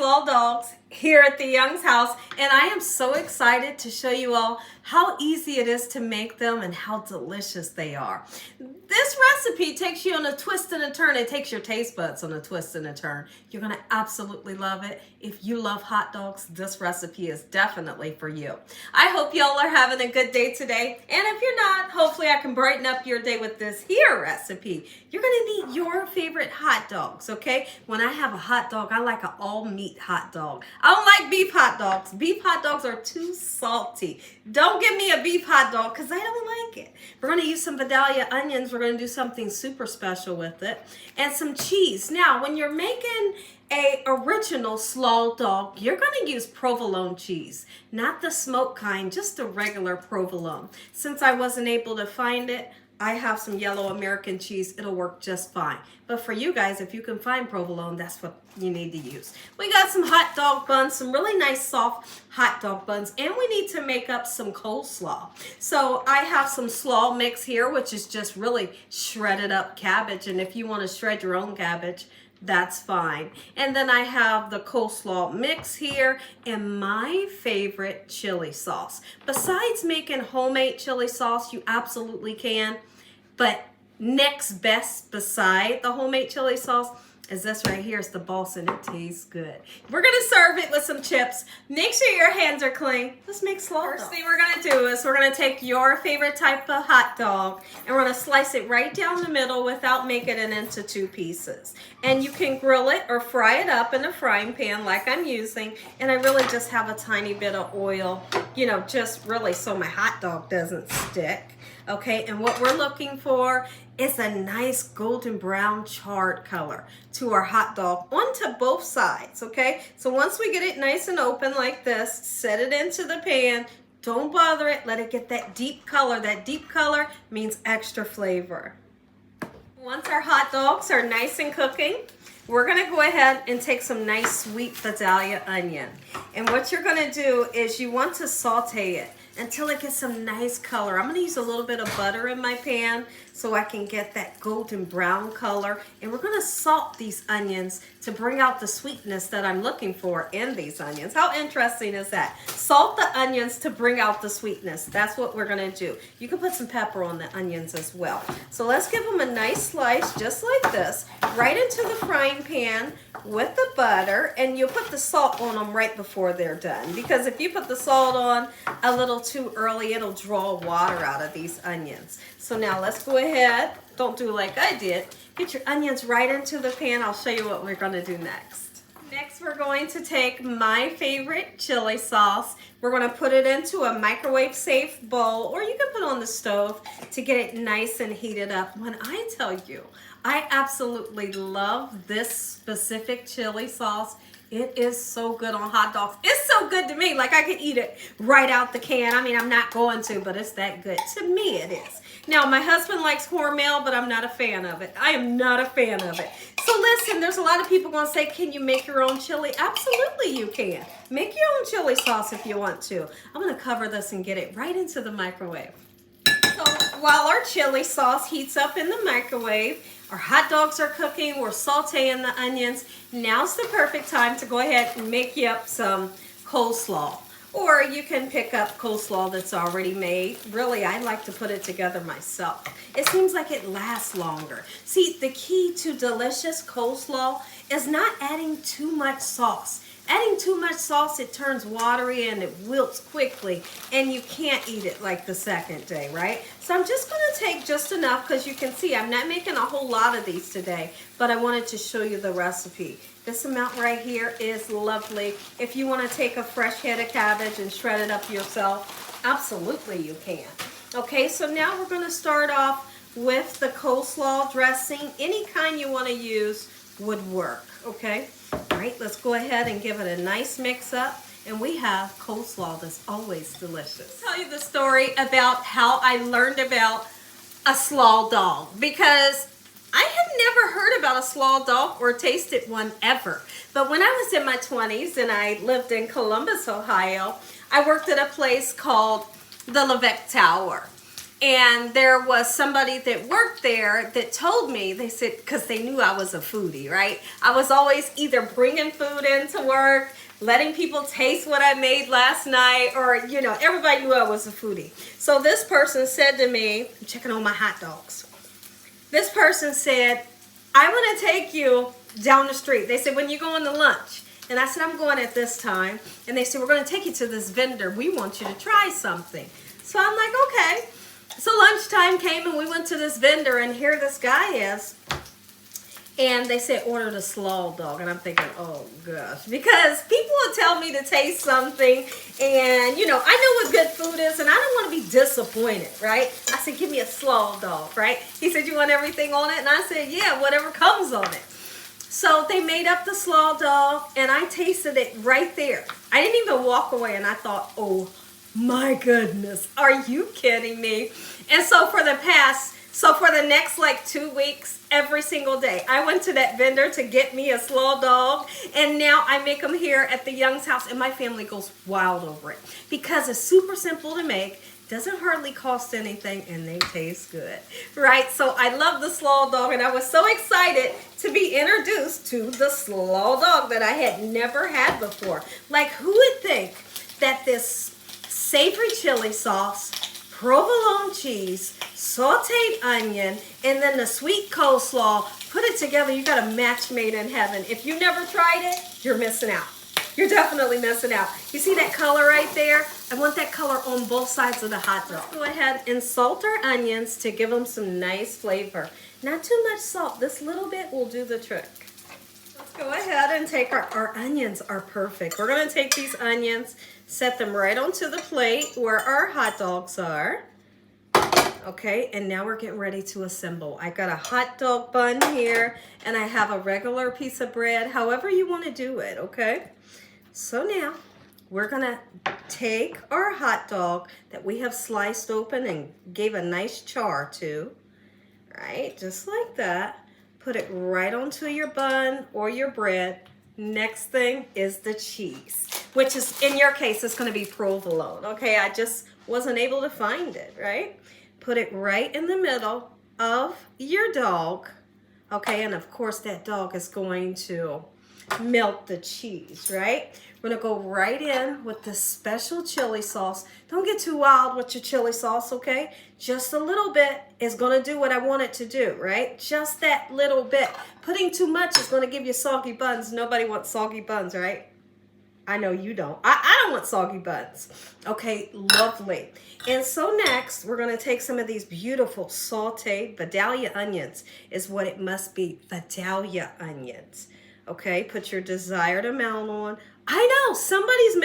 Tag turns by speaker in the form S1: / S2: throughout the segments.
S1: Slaw Dogs here at the Young's house, and I am so excited to show you all how easy it is to make them and how delicious they are. This recipe takes you on a twist and a turn. It takes your taste buds on a twist and a turn. You're going to absolutely love it. If you love hot dogs, this recipe is definitely for you. I hope y'all are having a good day today, and if you're not, hopefully I can brighten up your day with this here recipe. You're going to need your favorite hot dogs, okay? When I have a hot dog, I like an all-meat hot dog. I don't like beef hot dogs. Beef hot dogs are too salty. Don't give me a beef hot dog because I don't like it. We're going to use some Vidalia onions. We're going to do something super special with it. And some cheese. Now, when you're making a original slaw dog, you're going to use provolone cheese. Not the smoked kind, just the regular provolone. Since I wasn't able to find it, I have some yellow American cheese. It'll work just fine. But for you guys, if you can find provolone, that's what you need to use. We got some hot dog buns, some really nice soft hot dog buns, and we need to make up some coleslaw. So I have some slaw mix here, which is just really shredded up cabbage. And if you want to shred your own cabbage, that's fine. And then I have the coleslaw mix here and my favorite chili sauce. Besides making homemade chili sauce, you absolutely can. But next best beside the homemade chili sauce is this right here. It's the boss and it tastes good. We're gonna serve it with some chips. Make sure your hands are clean. Let's make slaw dogs. First thing we're gonna do is we're gonna take your favorite type of hot dog and we're gonna slice it right down the middle without making it into two pieces. And you can grill it or fry it up in a frying pan like I'm using. And I really just have a tiny bit of oil, you know, just really so my hot dog doesn't stick. Okay, and what we're looking for is a nice golden brown charred color to our hot dog onto both sides, okay? So once we get it nice and open like this, set it into the pan. Don't bother it. Let it get that deep color. That deep color means extra flavor. Once our hot dogs are nice and cooking, we're gonna go ahead and take some nice sweet Vidalia onion. And what you're gonna do is you want to saute it until it gets some nice color. I'm gonna use a little bit of butter in my pan so I can get that golden brown color. And we're gonna salt these onions to bring out the sweetness that I'm looking for in these onions. How interesting is that? Salt the onions to bring out the sweetness. That's what we're gonna do. You can put some pepper on the onions as well. So let's give them a nice slice just like this, right into the frying pan with the butter, and you'll put the salt on them right before they're done, because if you put the salt on a little too early, it'll draw water out of these onions. So now let's go ahead, don't do like I did, get your onions right into the pan. I'll show you what we're going to do next. Next, we're going to take my favorite chili sauce. We're going to put it into a microwave safe bowl, or you can put it on the stove to get it nice and heated up. When I tell you, I absolutely love this specific chili sauce. It is so good on hot dogs. It's so good to me, like I could eat it right out the can. I mean, I'm not going to, but it's that good. To me, it is. Now, my husband likes cornmeal, but I'm not a fan of it. I am not a fan of it. So listen, there's a lot of people going to say, can you make your own chili? Absolutely you can. Make your own chili sauce if you want to. I'm going to cover this and get it right into the microwave. So while our chili sauce heats up in the microwave, our hot dogs are cooking, we're sauteing the onions. Now's the perfect time to go ahead and make you up some coleslaw. Or you can pick up coleslaw that's already made. Really, I like to put it together myself. It seems like it lasts longer. See, the key to delicious coleslaw is not adding too much sauce. Adding too much sauce, it turns watery and it wilts quickly, and you can't eat it like the second day, right? So I'm just going to take just enough, because you can see I'm not making a whole lot of these today, but I wanted to show you the recipe. This amount right here is lovely. If you want to take a fresh head of cabbage and shred it up yourself, absolutely you can. Okay, so now we're going to start off with the coleslaw dressing. Any kind you want to use would work, okay? All right, let's go ahead and give it a nice mix up, and we have coleslaw that's always delicious. I'll tell you the story about how I learned about a slaw dog, because I had never heard about a slaw dog or tasted one ever. But when I was in my 20s and I lived in Columbus, Ohio, I worked at a place called the Levesque Tower. And there was somebody that worked there that told me, they said, because they knew I was a foodie, right? I was always either bringing food into work, letting people taste what I made last night, or, you know, everybody knew I was a foodie. So this person said to me, I'm checking on my hot dogs. This person said, I want to take you down the street. They said, when you going to lunch? And I said, I'm going at this time. And they said, we're going to take you to this vendor. We want you to try something. So I'm like, okay. So lunchtime came and we went to this vendor, and here this guy is. And they said, order the Slaw Dog. And I'm thinking, oh gosh, because people would tell me to taste something, and you know, I know what good food is, and I don't want to be disappointed, right? I said, give me a Slaw Dog, right? He said, you want everything on it? And I said, yeah, whatever comes on it. So they made up the Slaw Dog, and I tasted it right there. I didn't even walk away, and I thought, oh my goodness, are you kidding me? And so for the next like 2 weeks, every single day, I went to that vendor to get me a Slaw Dog, and now I make them here at the Young's house, and my family goes wild over it because it's super simple to make, doesn't hardly cost anything, and they taste good, right? So I love the Slaw Dog, and I was so excited to be introduced to the Slaw Dog that I had never had before. Like, who would think that this savory chili sauce, provolone cheese, sauteed onion, and then the sweet coleslaw, put it together, you got a match made in heaven. If you never tried it, you're missing out. You're definitely missing out. You see that color right there? I want that color on both sides of the hot dog. Let's go ahead and salt our onions to give them some nice flavor. Not too much salt. This little bit will do the trick. Let's go ahead and take our onions are perfect. We're going to take these onions, set them right onto the plate where our hot dogs are. Okay, and now we're getting ready to assemble. I've got a hot dog bun here, and I have a regular piece of bread, however you want to do it, okay? So now we're gonna take our hot dog that we have sliced open and gave a nice char to, right? Just like that. Put it right onto your bun or your bread. Next thing is the cheese, which is, in your case, it's gonna be provolone, okay? I just wasn't able to find it, right? Put it right in the middle of your dog, okay? And of course, that dog is going to melt the cheese, right? We're gonna go right in with the special chili sauce. Don't get too wild with your chili sauce, okay? Just a little bit is gonna do what I want it to do, right? Just that little bit. Putting too much is gonna give you soggy buns. Nobody wants soggy buns, right? I know you don't. I don't want soggy buns. Okay, lovely. And so next, we're going to take some of these beautiful sauteed Vidalia onions, is what it must be, Vidalia onions. Okay, put your desired amount on. I know, somebody's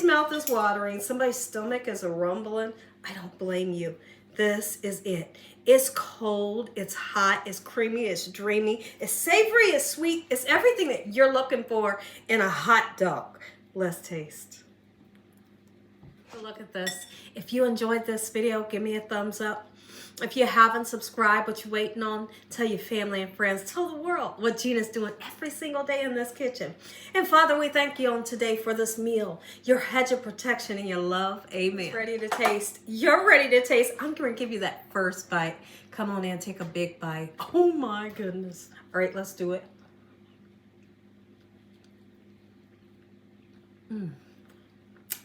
S1: mouth is watering. Somebody's stomach is rumbling. I don't blame you. This is it. It's cold, it's hot, it's creamy, it's dreamy, it's savory, it's sweet, it's everything that you're looking for in a hot dog. Let's taste. Look at this. If you enjoyed this video, give me a thumbs up. If you haven't subscribed, what you waiting on? Tell your family and friends, tell the world what Gina's doing every single day in this kitchen. And Father, we thank you on today for this meal, your hedge of protection and your love. Amen. It's ready to taste. You're ready to taste. I'm going to give you that first bite. Come on in, take a big bite. Oh my goodness. All right, let's do it.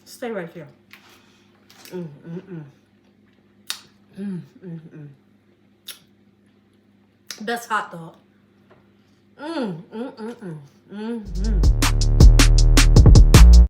S1: Stay right here. Best hot dog.